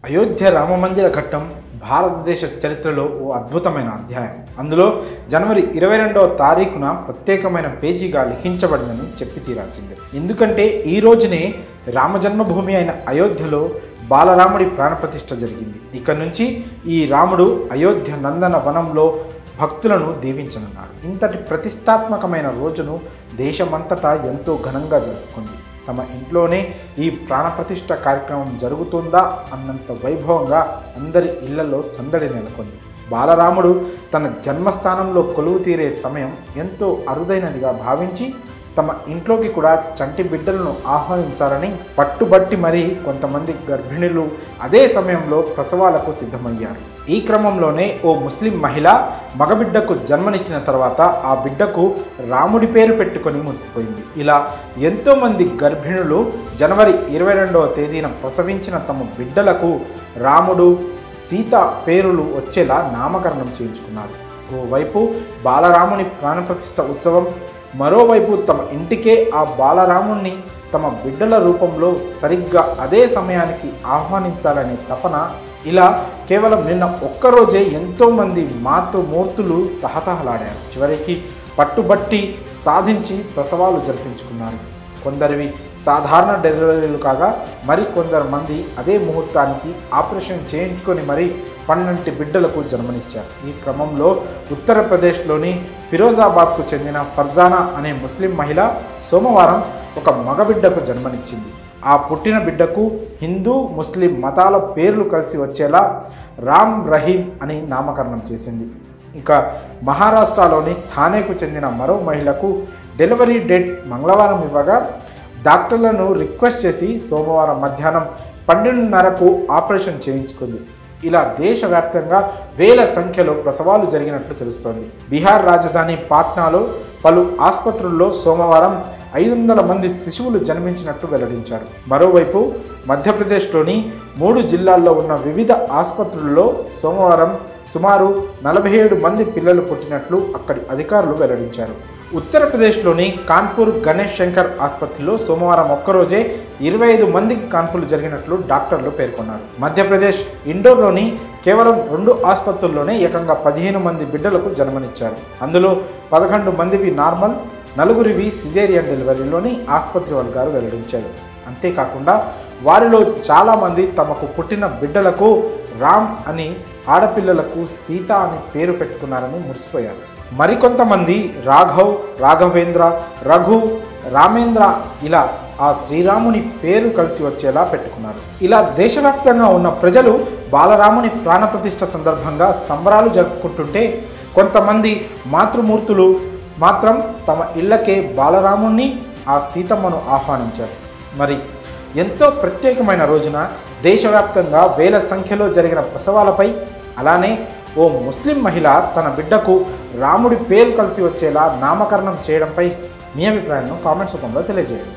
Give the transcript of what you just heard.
అయోధ్య రామమందిర ఘట్టం భారతదేశ చరిత్రలో ఓ అద్భుతమైన అధ్యాయం. అందులో జనవరి 22వ తారీఖున ప్రత్యేకమైన పేజీగా లిఖించబడిందని చెప్పి తీరాల్సిందే. ఎందుకంటే ఈ రోజునే రామజన్మభూమి అయిన అయోధ్యలో బాలరాముడి ప్రాణప్రతిష్ఠ జరిగింది. ఇక నుంచి ఈ రాముడు అయోధ్య నందన వనంలో భక్తులను దీవించనున్నాడు. ఇంతటి ప్రతిష్టాత్మకమైన రోజును దేశమంతటా ఎంతో ఘనంగా జరుపుకుంది. తమ ఇంట్లోనే ఈ ప్రాణప్రతిష్ఠ కార్యక్రమం జరుగుతుందా అన్నంత వైభవంగా అందరి ఇళ్లలో సందడి నెలకొంది. బాలరాముడు తన జన్మస్థానంలో కొలువు తీరే సమయం ఎంతో అరుదైనదిగా భావించి తమ ఇంట్లోకి కూడా చంటి బిడ్డలను ఆహ్వానించాలని పట్టుబట్టి మరీ కొంతమంది గర్భిణులు అదే సమయంలో ప్రసవాలకు సిద్ధమయ్యారు. ఈ క్రమంలోనే ఓ ముస్లిం మహిళ మగబిడ్డకు జన్మనిచ్చిన తర్వాత ఆ బిడ్డకు రాముడి పేరు పెట్టుకొని మురిసిపోయింది. ఇలా ఎంతోమంది గర్భిణులు జనవరి 22వ తేదీన ప్రసవించిన తమ బిడ్డలకు రాముడు, సీత పేరులు వచ్చేలా నామకరణం చేయించుకున్నారు. ఓవైపు బాలరాముని ప్రాణప్రతిష్ఠ ఉత్సవం, మరోవైపు తమ ఇంటికే ఆ బాలరాముణ్ణి తమ బిడ్డల రూపంలో సరిగ్గా అదే సమయానికి ఆహ్వానించాలనే తపన. ఇలా కేవలం నిన్న ఒక్కరోజే ఎంతోమంది మాతృమూర్తులు తహతహలాడారు. చివరికి పట్టుబట్టి సాధించి ప్రసవాలు జరిపించుకున్నారు. కొందరివి సాధారణ డెలివరీలు కాగా మరికొందరు మంది అదే ముహూర్తానికి ఆపరేషన్ చేయించుకొని మరీ 12 బిడ్డలకు జన్మనిచ్చారు. ఈ క్రమంలో ఉత్తరప్రదేశ్లోని ఫిరోజాబాద్కు చెందిన ఫర్జానా అనే ముస్లిం మహిళ సోమవారం ఒక మగబిడ్డకు జన్మనిచ్చింది. ఆ పుట్టిన బిడ్డకు హిందూ, ముస్లిం మతాల పేర్లు కలిసి వచ్చేలా రామ్ రహీం అని నామకరణం చేసింది. ఇక మహారాష్ట్రలోని థానేకు చెందిన మరో మహిళకు డెలివరీ డేట్ మంగళవారం ఇవ్వగా డాక్టర్లను రిక్వెస్ట్ చేసి సోమవారం మధ్యాహ్నం 12:30కు ఆపరేషన్ చేయించుకుంది. ఇలా దేశవ్యాప్తంగా వేల సంఖ్యలో ప్రసవాలు జరిగినట్లు తెలుస్తోంది. బీహార్ రాజధాని పాట్నాలో పలు ఆసుపత్రుల్లో సోమవారం 500 మంది శిశువులు జన్మించినట్టు వెల్లడించారు. మరోవైపు మధ్యప్రదేశ్లోని 3 జిల్లాల్లో ఉన్న వివిధ ఆసుపత్రుల్లో సోమవారం సుమారు 47 మంది పిల్లలు పుట్టినట్లు అక్కడి అధికారులు వెల్లడించారు. ఉత్తరప్రదేశ్లోని కాన్పూర్ గణేష్ శంకర్ ఆసుపత్రిలో సోమవారం ఒక్కరోజే 25 మందికి కాన్పులు జరిగినట్లు డాక్టర్లు పేర్కొన్నారు. మధ్యప్రదేశ్ ఇండోర్లోని కేవలం 2 ఆసుపత్రుల్లోనే ఏకంగా 15 మంది బిడ్డలకు జన్మనిచ్చారు. అందులో 11 మందివి నార్మల్, 4 సిజేరియన్ డెలివరీలోని ఆసుపత్రి వర్గాలు వెల్లడించారు. అంతేకాకుండా వారిలో చాలామంది తమకు పుట్టిన బిడ్డలకు రామ్ అని, ఆడపిల్లలకు సీత అని పేరు పెట్టుకున్నారని మురిసిపోయారు. మరికొంతమంది రాఘవ్, రాఘవేంద్ర, రఘు, రామేంద్ర ఇలా ఆ శ్రీరాముని పేరు కలిసి వచ్చేలా పెట్టుకున్నారు. ఇలా దేశవ్యాప్తంగా ఉన్న ప్రజలు బాలరాముని ప్రాణప్రతిష్ఠ సందర్భంగా సంబరాలు జరుపుకుంటుంటే కొంతమంది మాతృమూర్తులు మాత్రం తమ ఇళ్లకే బాలరాముణ్ణి, ఆ సీతమ్మను ఆహ్వానించారు. మరి ఎంతో ప్రత్యేకమైన రోజున దేశవ్యాప్తంగా వేల సంఖ్యలో జరిగిన ప్రసవాలపై, అలానే ఓ ముస్లిం మహిళ తన బిడ్డకు రాముడి పేరు కలిసి వచ్చేలా నామకరణం చేయడంపై మీ అభిప్రాయాలను కామెంట్స్ రూపంలో తెలియజేయండి.